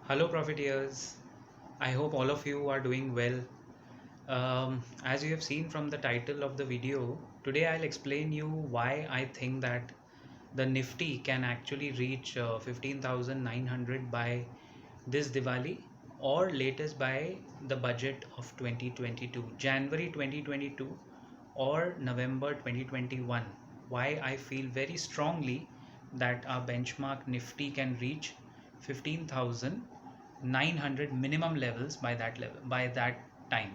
Hello, Profiteers. I hope all of you are doing well. As you have seen from the title of the video, today I'll explain you why I think that the Nifty can actually reach 15,900 by this Diwali or latest by the budget of 2022, January 2022 or November 2021. Why I feel very strongly that our benchmark Nifty can reach 15,900 minimum levels by that time.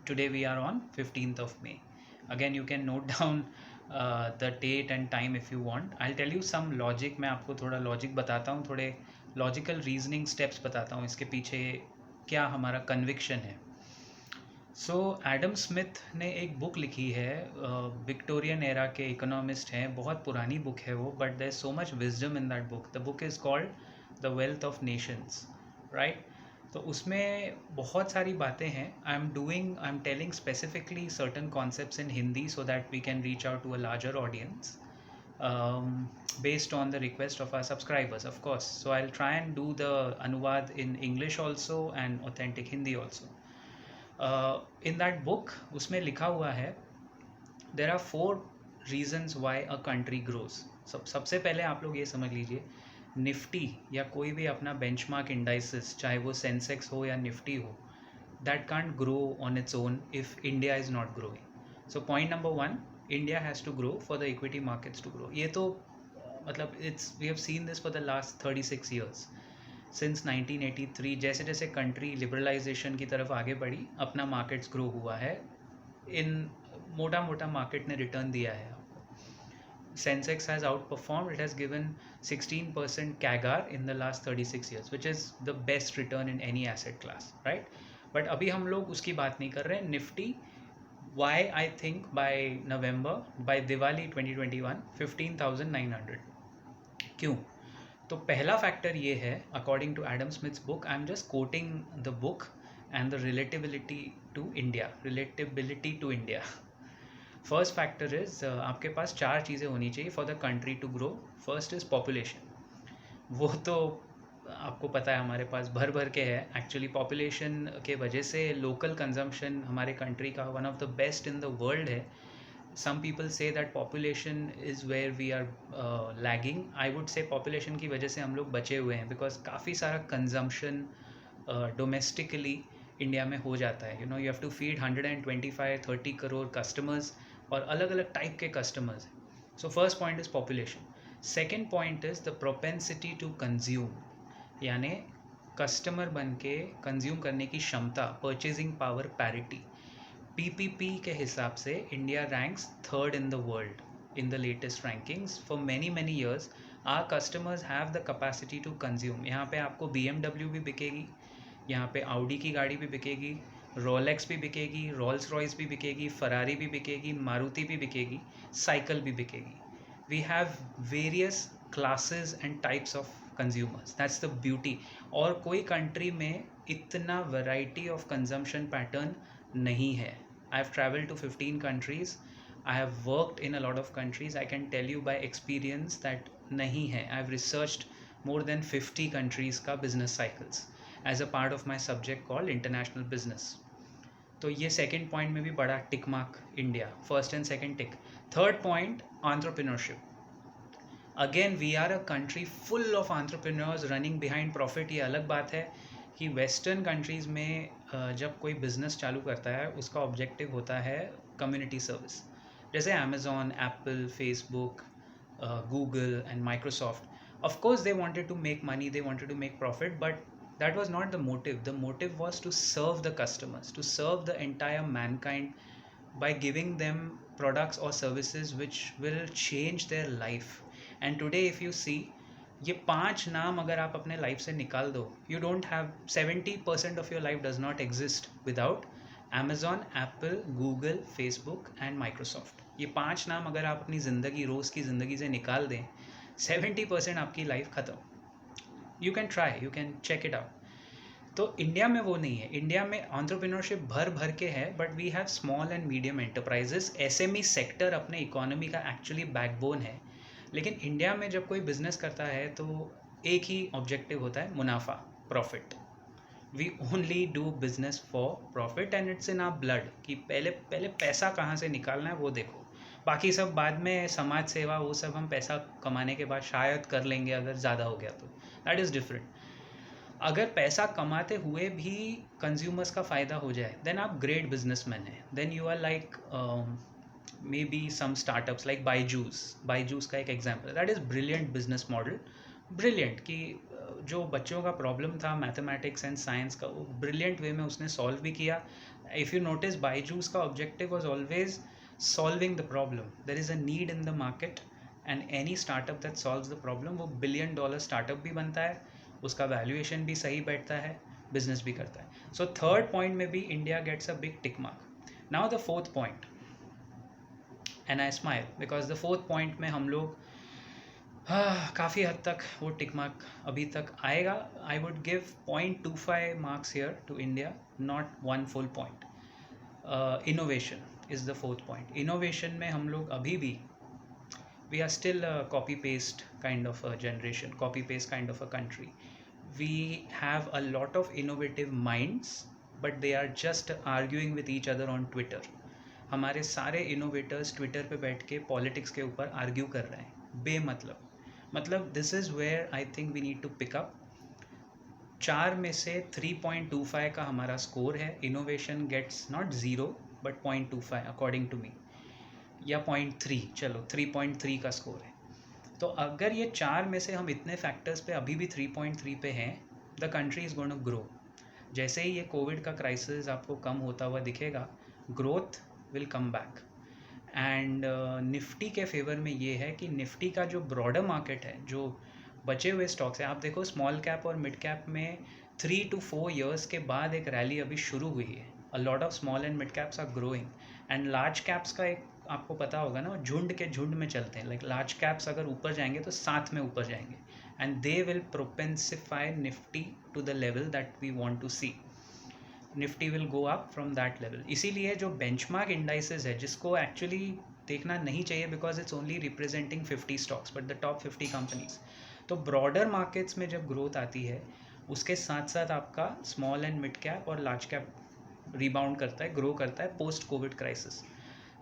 Today we are on 15th of May. Again, you can note down the date and time if you want. I'll tell you some logic. मैं आपको थोड़ा logic बताता हूँ, थोड़े logical reasoning steps बताता हूँ इसके पीछे क्या हमारा कन्विक्शन है. सो एडम स्मिथ ने एक बुक लिखी है, विक्टोरियन एरा के इकोनॉमिस्ट हैं, बहुत पुरानी बुक है वो, but there is so much wisdom in that book. The book is called the wealth of nations, right. तो उसमें बहुत सारी बातें हैं. I am telling specifically certain concepts in Hindi so that we can reach out to a larger audience based on the request of our subscribers, of course. So I'll try and do the anuvad in English also and authentic Hindi also. In that book उसमें लिखा हुआ है, there are 4 reasons why a country grows. सबसे पहले आप लोग ये समझ लीजिए, निफ्टी या कोई भी अपना बेंचमार्क इंडाइसिस, चाहे वो सेंसेक्स हो या निफ्टी हो, that can't grow on its own if India is not growing. So point number 1, India has to grow for the equity markets to grow. ये तो मतलब we have seen this for the last 36 years. Since 1983 जैसे जैसे country liberalisation की तरफ आगे बढ़ी, अपना मार्केट्स ग्रो हुआ है. इन मोटा मोटा मार्केट ने रिटर्न दिया है आपको. Sensex has outperform, it has given 16% CAGR in the last 36 years, which is the best return in any asset class, right. But अभी हम लोग उसकी बात नहीं कर रहे हैं. Nifty, why I think by November, by Diwali 2021 15,900. क्यों? तो पहला फैक्टर ये है, according to Adam Smith's book, I am just quoting the book and the relatability to India. First factor is, आपके पास 4 चीज़ें होनी चाहिए for the country to grow. First is population. वो तो आपको पता है हमारे पास भर भर के है. एक्चुअली पॉपुलेशन के वजह से लोकल कंजम्पशन हमारे कंट्री का one of the best in the world है. some people say that population is where we are lagging. I would say population की वजह से हम लोग बचे हुए हैं, because काफ़ी सारा consumption domestically इंडिया में हो जाता है. you have to feed 125-30 crore customers और अलग अलग टाइप के customers. So first point is population. Second point is the propensity to consume, यानी कस्टमर बन के कंज्यूम करने की क्षमता, परचेजिंग पावर पैरिटी. पीपीपी के हिसाब से India ranks 3rd in the world in the latest rankings. For many years our customers have the capacity to consume. यहाँ पे आपको BMW भी बिकेगी, यहाँ पे आउडी की गाड़ी भी बिकेगी, रोलेक्स भी बिकेगी, रोल्स रॉयस भी बिकेगी, फरारी भी बिकेगी, मारुति भी बिकेगी, साइकिल भी बिकेगी. We have various classes and types of consumers. That's the beauty. और कोई कंट्री में इतना वैरायटी ऑफ कंजम्पशन पैटर्न नहीं है. I have traveled to 15 countries. I have worked in a lot of countries. I can tell you by experience that नहीं है. I have researched more than 50 countries का business cycles as a part of my subject called international business. तो ये second point में भी बड़ा tick mark India. First and second tick. Third point, entrepreneurship. Again, we are a country full of entrepreneurs running behind profit. ये अलग बात है कि वेस्टर्न कंट्रीज़ में जब कोई बिज़नेस चालू करता है उसका ऑब्जेक्टिव होता है कम्युनिटी सर्विस. जैसे Amazon, Apple, Facebook, Google and Microsoft. Of course they wanted to make money, they wanted to make profit, but that was not the motive. The motive was to serve the customers, to serve the entire mankind by giving them products or services which will change their life. And today if you see, ये 5 नाम अगर आप अपने life से निकाल दो, you don't have 70% of your life does not exist without Amazon, Apple, Google, Facebook and Microsoft. ये 5 नाम अगर आप अपनी ज़िंदगी, रोज़ की ज़िंदगी से निकाल दें, 70% आपकी लाइफ ख़त्म. You can try, you can check it out. तो इंडिया में वो नहीं है. इंडिया में एंटरप्रेन्योरशिप भर भर के है, but we have small and medium enterprises. SME sector अपने इकोनॉमी का एक्चुअली बैकबोन है. लेकिन इंडिया में जब कोई बिज़नेस करता है तो एक ही ऑब्जेक्टिव होता है, मुनाफा. Profit. We only do business for profit and it's in our blood कि पहले पहले पैसा कहाँ से निकालना है वो देखो. बाकी सब बाद में, समाज सेवा वो सब हम पैसा कमाने के बाद शायद कर लेंगे अगर ज़्यादा हो गया तो. That is different. अगर पैसा कमाते हुए भी कंज्यूमर्स का फ़ायदा हो जाए देन आप ग्रेट बिजनेसमैन हैं. Then you are like maybe some startups like Byju's का एक example. That is brilliant business model. Brilliant कि जो बच्चों का प्रॉब्लम था मैथमेटिक्स एंड साइंस का, वो ब्रिलियंट वे में उसने सॉल्व भी किया. इफ़ यू नोटिस, बाईजूस का objective was always solving the problem. There is a need in the market and any startup that solves the problem वो $1 बिलियन स्टार्टअप भी बनता है, उसका वैल्यूएशन भी सही बैठता है, बिजनेस भी करता है. सो थर्ड पॉइंट में भी India gets a big tick mark. Now the fourth point, and I smile because the fourth point में हम लोग काफ़ी हद तक वो टिक मार्क अभी तक आएगा. I would give 0.25 marks here to India, not 1 full point. Innovation is the fourth point. Innovation में हम लोग अभी भी we are still a copy paste kind of a generation, copy paste kind of a country. We have a lot of innovative minds but they are just arguing with each other on Twitter. हमारे सारे innovators Twitter पे बैठ के politics के ऊपर argue कर रहे हैं मतलब this is where I think we need to pick up. 4 में से 3.25 का हमारा स्कोर है. Innovation gets not 0 but 0.25 according to me, या 0.3, चलो 3.3 का स्कोर है. तो अगर ये 4 में से हम इतने फैक्टर्स पे अभी भी 3.3 पे हैं, the country is going to grow. जैसे ही ये कोविड का क्राइसिस आपको कम होता हुआ दिखेगा, growth will come back. And Nifty के फेवर में ये है कि निफ्टी का जो ब्रॉडर मार्केट है, जो बचे हुए स्टॉक्स हैं, आप देखो स्मॉल कैप और मिड कैप में 3 to 4 years के बाद एक रैली अभी शुरू हुई है. A lot of small and mid caps are growing and large caps का एक आपको पता होगा ना, झुंड के झुंड में चलते हैं. लाइक लार्ज कैप्स अगर ऊपर जाएंगे तो साथ में ऊपर जाएंगे and they will propensify Nifty to the level that we want to see. Nifty will go up from that level. इसीलिए जो बेंचमार्क इंडाइसेस है, जिसको एक्चुअली देखना नहीं चाहिए because it's only representing 50 stocks but the top 50 companies. तो broader markets में जब ग्रोथ आती है, उसके साथ साथ आपका स्मॉल एंड मिड कैप और लार्ज कैप रिबाउंड करता है, ग्रो करता है post Covid crisis.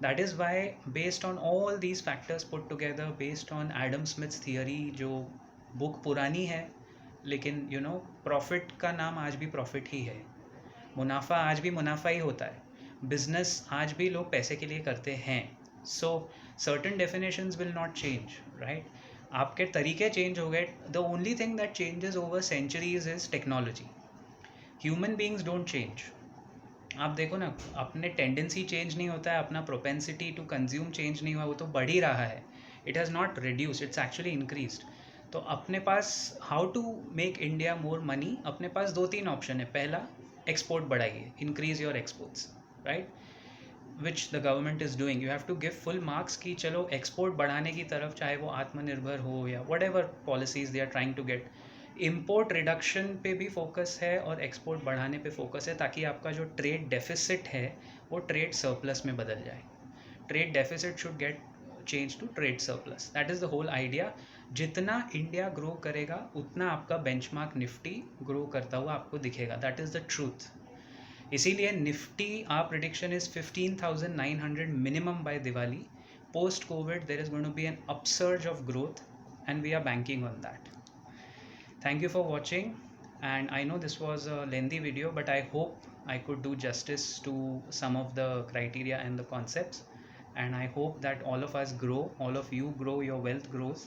That is why based on all these factors put together, based on Adam Smith's theory, जो बुक पुरानी है लेकिन यू नो प्रॉफिट का नाम आज भी प्रॉफिट ही है, मुनाफा आज भी मुनाफा ही होता है, बिजनेस आज भी लोग पैसे के लिए करते हैं. So certain definitions will not change, right. आपके तरीके चेंज हो गए. The only thing that changes over centuries is technology. Human beings don't change. आप देखो ना, अपने टेंडेंसी चेंज नहीं होता है, अपना प्रोपेंसिटी टू कंज्यूम चेंज नहीं हुआ, वो तो बढ़ ही रहा है. It has not reduce, it's actually increased. तो अपने पास how to make India more money, अपने पास 2-3 ऑप्शन है. पहला, एक्सपोर्ट बढ़ाइए, increase your exports, right, which the government is doing. You have to give full marks कि चलो एक्सपोर्ट बढ़ाने की तरफ, चाहे वो आत्मनिर्भर हो या whatever policies they are trying to get. Import reduction पे भी फोकस है और एक्सपोर्ट बढ़ाने पे फोकस है, ताकि आपका जो ट्रेड डेफिसिट है वो ट्रेड सरप्लस में बदल जाए. Trade deficit should get change to trade surplus. That is the whole idea. जितना इंडिया ग्रो करेगा उतना आपका बेंचमार्क निफ्टी ग्रो करता हुआ आपको दिखेगा. That is the truth. इसीलिए Nifty, our prediction is 15,900 minimum by Diwali. Post COVID there is going to be an upsurge of growth and we are banking on that. Thank you for watching, and I know this was a lengthy video, but I hope I could do justice to some of the criteria and the concepts, and I hope that all of us grow, all of you grow, your wealth grows.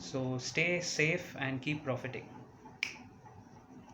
So stay safe and keep profiting.